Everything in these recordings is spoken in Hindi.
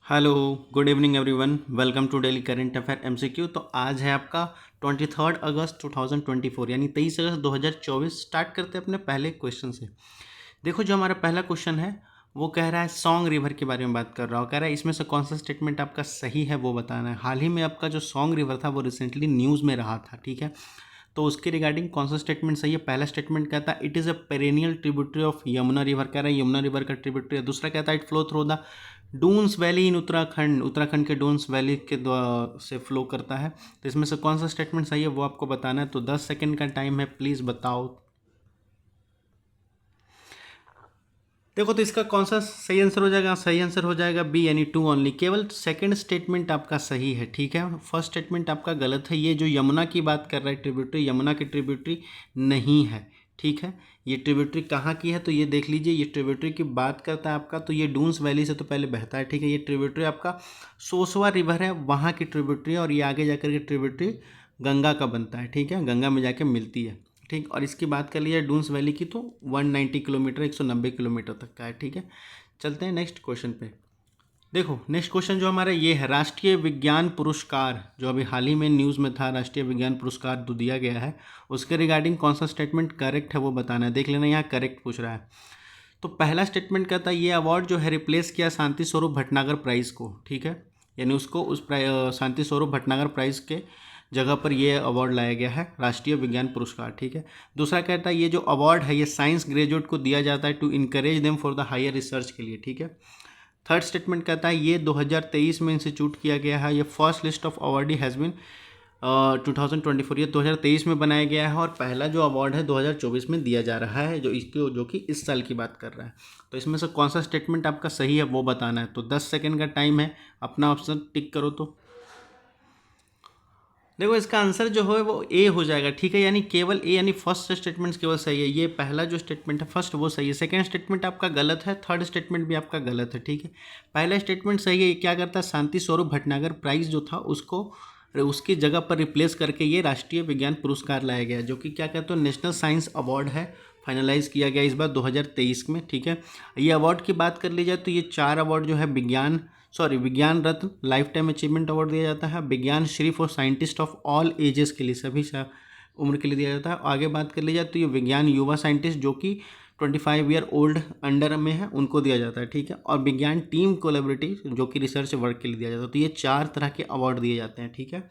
Hello, good evening everyone. Welcome to daily current affair MCQ. तो आज है आपका 23 अगस्त 2024 यानी 23 अगस्त 2024। स्टार्ट करते हैं अपने पहले क्वेश्चन से। देखो, जो हमारा पहला क्वेश्चन है वो कह रहा है सोंग रिवर के बारे में बात कर रहा हूँ। कह रहा है इसमें से कौन सा स्टेटमेंट आपका सही है वो बताना है। हाल ही में आपका जो सोंग रिवर था वो रिसेंटली न्यूज़ में रहा था, ठीक है। तो उसके रिगार्डिंग कौन सा स्टेटमेंट सही है? पहला स्टेटमेंट कहता है it is a perennial tributary of Yamuna river. कह रहा है यमुना रिवर का ट्रिब्यूटरी है। दूसरा कहता है it flow through the dunes valley in Uttarakhand. Uttarakhand के डून्स वैली के से फ्लो करता है। तो इसमें से कौन सा स्टेटमेंट सही है वो आपको बताना है। तो 10 सेकेंड का टाइम है, प्लीज़ बताओ। देखो, तो इसका कौन सा सही आंसर हो जाएगा? सही आंसर हो जाएगा बी, यानी टू ओनली। केवल सेकंड स्टेटमेंट आपका सही है, ठीक है। फर्स्ट स्टेटमेंट आपका गलत है। ये जो यमुना की बात कर रहा है ट्रिब्यूटरी, यमुना की ट्रिब्यूटरी नहीं है, ठीक है। ये ट्रिब्यूटरी कहाँ की है तो ये देख लीजिए। ये ट्रिब्यूटरी की बात करता है आपका, तो ये डून्स वैली से तो पहले बहता है, ठीक है। ये ट्रिब्यूटरी आपका सोसवा रिवर है, वहाँ की ट्रिब्यूटरी है। और ये आगे जाकर के ट्रिब्यूटरी गंगा का बनता है, ठीक है। गंगा में जाके मिलती है, ठीक। और इसकी बात कर लीजिए डून्स वैली की, तो 190 किलोमीटर, 190 किलोमीटर तक का है, ठीक है। चलते हैं नेक्स्ट क्वेश्चन पे। देखो, नेक्स्ट क्वेश्चन जो हमारा ये है, राष्ट्रीय विज्ञान पुरस्कार जो अभी हाल ही में न्यूज़ में था, राष्ट्रीय विज्ञान पुरस्कार जो दिया गया है उसके रिगार्डिंग कौन सा स्टेटमेंट करेक्ट है वो बताना है। देख लेना, यहाँ करेक्ट पूछ रहा है। तो पहला स्टेटमेंट कहता है ये अवार्ड जो है रिप्लेस किया शांति स्वरूप भटनागर प्राइज़ को, ठीक है। यानी उसको शांति स्वरूप भटनागर प्राइज़ के जगह पर ये अवार्ड लाया गया है, राष्ट्रीय विज्ञान पुरस्कार, ठीक है। दूसरा कहता है ये जो अवार्ड है ये साइंस ग्रेजुएट को दिया जाता है to encourage them for the higher research के लिए, ठीक है। थर्ड स्टेटमेंट कहता है ये 2023 में इंस्टीट्यूट किया गया है। ये first list of awardee has been 2024, ये 2023 में बनाया गया है। और पहला जो अवार्ड है 2024 में दिया जा रहा है, जो कि इस साल की बात कर रहा है। तो इसमें से कौन सा स्टेटमेंट आपका सही है वो बताना है। तो 10 सेकेंड का टाइम है, अपना ऑप्शन टिक करो। तो देखो, इसका आंसर जो है वो ए हो जाएगा, ठीक है। यानी केवल ए, यानी फर्स्ट स्टेटमेंट केवल सही है। ये पहला जो स्टेटमेंट है फर्स्ट वो सही है। सेकंड स्टेटमेंट आपका गलत है। थर्ड स्टेटमेंट भी आपका गलत है, ठीक है। पहला स्टेटमेंट सही है। ये क्या करता है, शांति स्वरूप भटनागर प्राइज़ जो था उसको उसकी जगह पर रिप्लेस करके ये राष्ट्रीय विज्ञान पुरस्कार लाया गया, जो कि क्या कहते हैं नेशनल साइंस अवार्ड है। फाइनलाइज किया गया इस बार 2023 में, ठीक है। ये अवार्ड की बात कर ली जाए तो ये 4 अवार्ड जो है विज्ञान रत्न लाइफ टाइम अचीवमेंट अवार्ड दिया जाता है। विज्ञान Shri for scientist of all ages के लिए, सभी उम्र के लिए दिया जाता है। आगे बात कर ली जाए तो ये विज्ञान युवा साइंटिस्ट जो कि 25 ईयर ओल्ड अंडर में है उनको दिया जाता है, ठीक है। और विज्ञान टीम कोलेबरेटिव जो कि रिसर्च वर्क के लिए दिया जाता है। तो ये 4 तरह के अवार्ड दिए जाते हैं, ठीक है।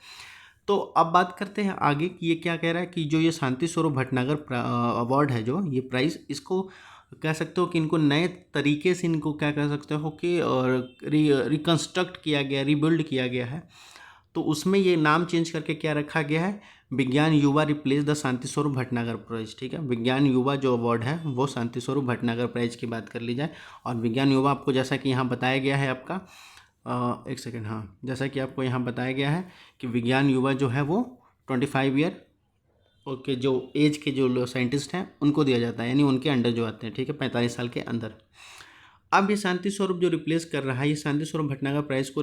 तो अब बात करते हैं आगे कि ये क्या कह रहा है कि जो ये शांति स्वरूप भटनागर अवार्ड है, जो ये प्राइज़, इसको कह सकते हो कि इनको नए तरीके से इनको क्या कह सकते हो कि रिकन्स्ट्रक्ट किया गया, रिबिल्ड किया गया है। तो उसमें ये नाम चेंज करके क्या रखा गया है, विज्ञान युवा replace the Shanti Swarup Bhatnagar prize, ठीक है। विज्ञान युवा जो अवार्ड है वो शांति स्वरूप भटनागर प्राइज की बात कर ली जाए। और विज्ञान युवा आपको जैसा कि यहाँ बताया गया है आपका एक सेकेंड, हाँ, जैसा कि आपको यहाँ बताया गया है कि विज्ञान युवा जो है वो 25 ईयर ओके जो एज के जो साइंटिस्ट हैं उनको दिया जाता है, यानी उनके अंडर जो आते हैं, ठीक है, 45 साल के अंदर। अब ये शांति स्वरूप जो रिप्लेस कर रहा है, ये शांति स्वरूप भटनागर प्राइज़ को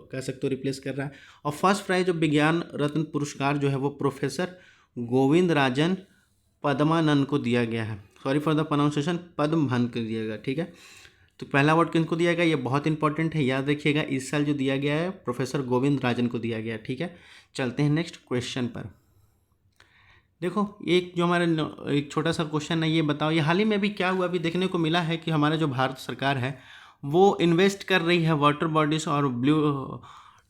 कह सकते हो रिप्लेस कर रहा है। और फर्स्ट प्राइज ऑफ विज्ञान रत्न पुरस्कार जो है वो प्रोफेसर गोविंद राजन पद्मानंद को दिया गया है। सॉरी फॉर द प्रोनाउंसिएशन, पद्मभन को दिया गया, ठीक है। तो पहला अवार्ड किनको दिया गया, ये बहुत इंपॉर्टेंट है, याद रखिएगा। इस साल जो दिया गया है प्रोफेसर गोविंद राजन को दिया गया, ठीक है। चलते हैं नेक्स्ट क्वेश्चन पर। देखो, एक जो हमारे एक छोटा सा क्वेश्चन है, ये बताओ ये हाल ही में अभी क्या हुआ। अभी देखने को मिला है कि हमारा जो भारत सरकार है वो इन्वेस्ट कर रही है वाटर बॉडीज़ और ब्लू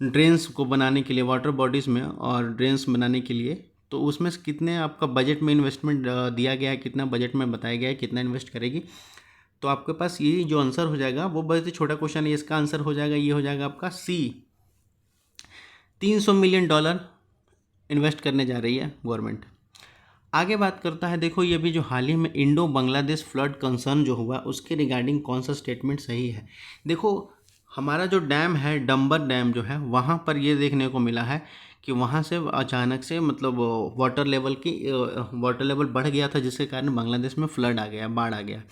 ड्रेन्स को बनाने के लिए, वाटर बॉडीज़ में और ड्रेन्स बनाने के लिए। तो उसमें से कितने आपका बजट में इन्वेस्टमेंट दिया गया है, कितना बजट में बताया गया है कितना इन्वेस्ट करेगी। तो आपके पास ये जो आंसर हो जाएगा वो बहुत ही छोटा क्वेश्चन है, इसका आंसर हो जाएगा, ये हो जाएगा आपका सी, $300 मिलियन इन्वेस्ट करने जा रही है गवर्नमेंट। आगे बात करता है, देखो ये भी जो हाल ही में इंडो बांग्लादेश फ्लड कंसर्न जो हुआ उसके रिगार्डिंग कौन सा स्टेटमेंट सही है। देखो, हमारा जो डैम है डम्बर डैम जो है वहाँ पर ये देखने को मिला है कि वहाँ से अचानक से मतलब वाटर लेवल बढ़ गया था, जिसके कारण बांग्लादेश में फ्लड आ गया, बाढ़ आ गया।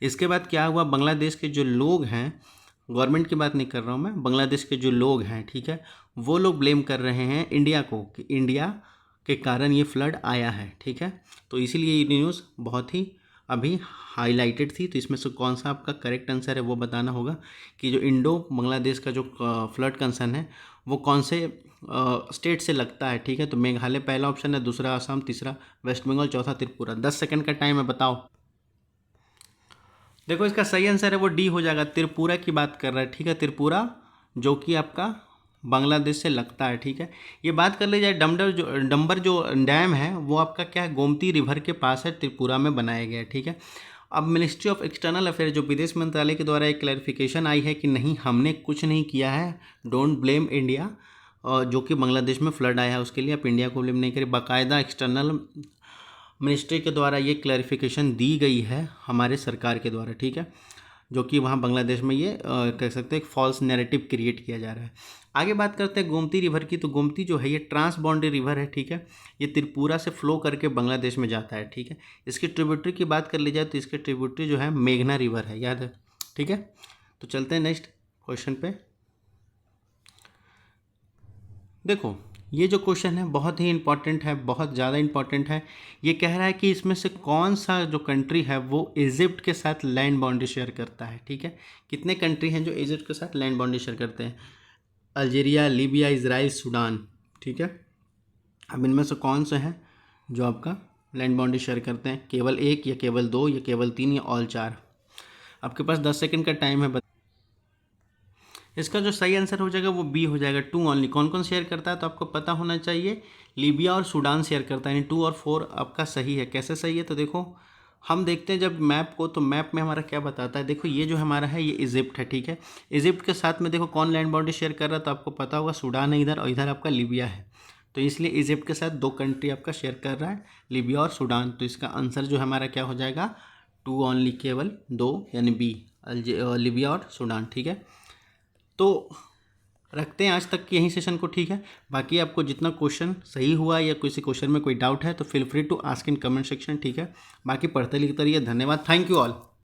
इसके बाद क्या हुआ, बांग्लादेश के जो लोग हैं, गवर्नमेंट की बात नहीं कर रहा हूँ मैं, बांग्लादेश के जो लोग हैं, ठीक है, वो लोग ब्लेम कर रहे हैं इंडिया को कि इंडिया के कारण ये फ्लड आया है, ठीक है। तो इसीलिए ये न्यूज़ बहुत ही अभी हाईलाइटेड थी, तो इसमें से कौन सा आपका करेक्ट आंसर है वो बताना होगा कि जो इंडो बांग्लादेश का जो फ्लड कंसर्न है वो कौन से स्टेट से लगता है। ठीक है, तो मेघालय पहला ऑप्शन है, दूसरा असम, तीसरा वेस्ट बंगाल, चौथा त्रिपुरा। 10 सेकंड का टाइम है, बताओ। देखो इसका सही आंसर है वो डी हो जाएगा, त्रिपुरा की बात कर रहा है। ठीक है, त्रिपुरा जो कि आपका बांग्लादेश से लगता है। ठीक है, ये बात कर ली जाए डंबर जो डैम है वो आपका क्या है, गोमती रिवर के पास है, त्रिपुरा में बनाया गया है। ठीक है, अब मिनिस्ट्री ऑफ एक्सटर्नल अफेयर जो विदेश मंत्रालय के द्वारा एक क्लैरिफिकेशन आई है कि नहीं हमने कुछ नहीं किया है, डोंट ब्लेम इंडिया, जो कि बांग्लादेश में फ्लड आया है उसके लिए आप इंडिया को ब्लेम नहीं करें। बाकायदा एक्सटर्नल मिनिस्ट्री के द्वारा ये क्लैरिफिकेशन दी गई है हमारे सरकार के द्वारा। ठीक है, जो कि वहाँ बांग्लादेश में ये कह सकते हैं एक फॉल्स नैरेटिव क्रिएट किया जा रहा है। आगे बात करते हैं गोमती रिवर की। तो गोमती जो है ये ट्रांस बाउंड्री रिवर है। ठीक है, ये त्रिपुरा से फ्लो करके बांग्लादेश में जाता है। ठीक है, इसकी ट्रिब्यूटरी की बात कर ली जाए तो इसकी ट्रिब्यूटरी जो है मेघना रिवर है, याद है। ठीक है, तो चलते हैं नेक्स्ट क्वेश्चन पे। देखो ये जो क्वेश्चन है बहुत ही इंपॉर्टेंट है, बहुत ज़्यादा इंपॉर्टेंट है। ये कह रहा है कि इसमें से कौन सा जो कंट्री है वो इजिप्ट के साथ लैंड बाउंड्री शेयर करता है। ठीक है, कितने कंट्री हैं जो इजिप्ट के साथ लैंड बाउंड्री शेयर करते हैं? Algeria, Libya, Israel, Sudan. ठीक है, अब इनमें से कौन से हैं जो आपका लैंड बाउंड्री शेयर करते हैं? केवल एक, या केवल दो, या केवल तीन, या ऑल चार? आपके पास 10 सेकंड का टाइम है। इसका जो सही आंसर हो जाएगा वो बी हो जाएगा, 2 ओनली। कौन कौन शेयर करता है तो आपको पता होना चाहिए, लीबिया और सूडान शेयर करता है, यानी 2 और 4 आपका सही है। कैसे सही है तो देखो हम देखते हैं जब मैप को, तो मैप में हमारा क्या बताता है। देखो ये जो हमारा है ये इजिप्ट है। ठीक है, इजिप्ट के साथ में देखो कौन लैंड बाउंड्री शेयर कर रहा है तो आपको पता होगा सूडान है इधर, और इधर आपका लीबिया है। तो इसलिए इजिप्ट के साथ 2 कंट्री आपका शेयर कर रहा है, लीबिया और सूडान। तो इसका आंसर जो हमारा क्या हो जाएगा, 2 ओनली, केवल 2, यानी बी, लीबिया और सूडान। ठीक है, तो रखते हैं आज तक की यहीं सेशन को। ठीक है, बाकी आपको जितना क्वेश्चन सही हुआ या किसी क्वेश्चन में कोई डाउट है तो feel free to ask in comment section. ठीक है, बाकी पढ़ते लिखते रहिए। धन्यवाद, थैंक यू ऑल।